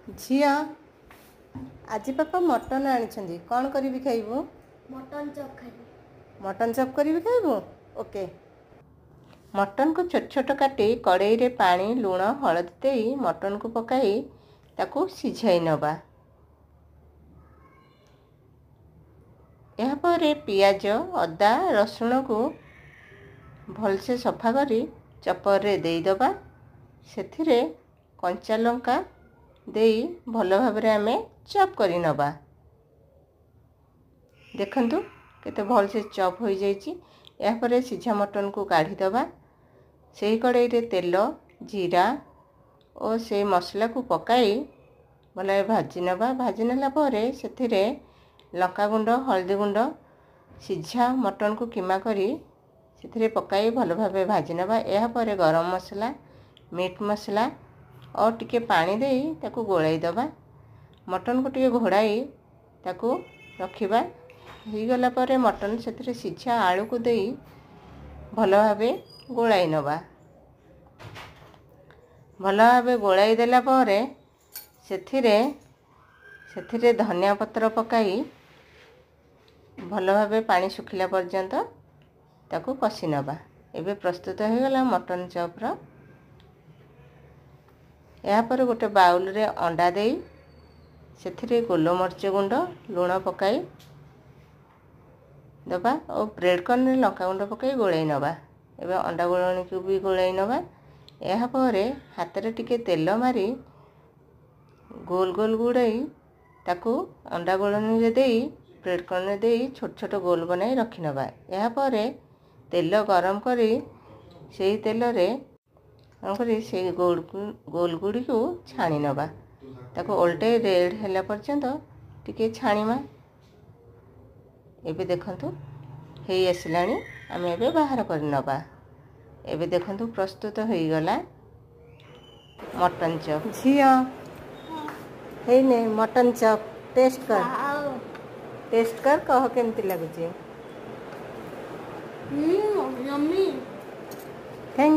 झिया आज पापा मटन आनी कौन करी खाइबू? मटन चप खाइबू। मटन चप करी खाइबू? ओके। मटन को छोट छोट काटी कड़ाई रे पानी लुण हलदी दे मटन को पकाई ताकू सिझाई नबा। यापर पियाज अदा रसुण को भलसे सफा करी चपर रे दे दबा। सेथिरे कंचा लंका देई भल भाबरे आमे चप करी नबा। देखंतु केते भल से चप हो जाइछि। यापर सिझा मटन को काढ़ी दबा। सेही कड़ाई रे तेल जीरा और से मसला को पकाई भल भाजी नबा। भाजी नेला परे सेथिरे लंका गुंड हल्दी गुंड सिझा मटन को कीमा करी सेथिरे पकाई भल भाबे भाजी नबा। यापर गरम मसला मीट मसला और टिके पानी देई ताकू गोलाई दबा। मटन को टिके घोड़ाई ताकू रखिबा। ही गला परे मटन सेथिरे सिझा आलू को देई भल भाबे गोलाई नबा। भल भाबे गोलाई देला परे सेथिरे धनिया पत्र पकाई भल भाबे पानी सुखिला पर्यंत ताकू कषि नबा। एबे प्रस्तुत हो गला मटन चपर। यापर गोटे बाउल रे अंडा देई सेथिरे गोलमरिच गुंड लुण पकाई दबा और ब्रेड कर्न रे लंका गुंड पकाई गोलाई नबा। एबे अंडा गोलणी को भी गोलाई नबा। या परे हाथ रे टिके तेल मारी गोल गोल गुड़ाई ताकू अंडा गोलणी रे देई ब्रेड कर्न रे देई छोट छोट गोल बनाई रखि नबा। या परे तेल गरम करी सेही तेल रे से गोल गुड़ी को छाणी नबा। ताको ओल्टे रेड हैला पर्यंत टिके छाणीमा। एबे देखंतु हेई आसिलानी आमे एबे बाहर कर नबा। एबे देखंतु प्रस्तुत हो गला मटन चप। झिया हेई ने मटन चप टेस्ट कर कह केमती लागुची। यम्मी। थैंक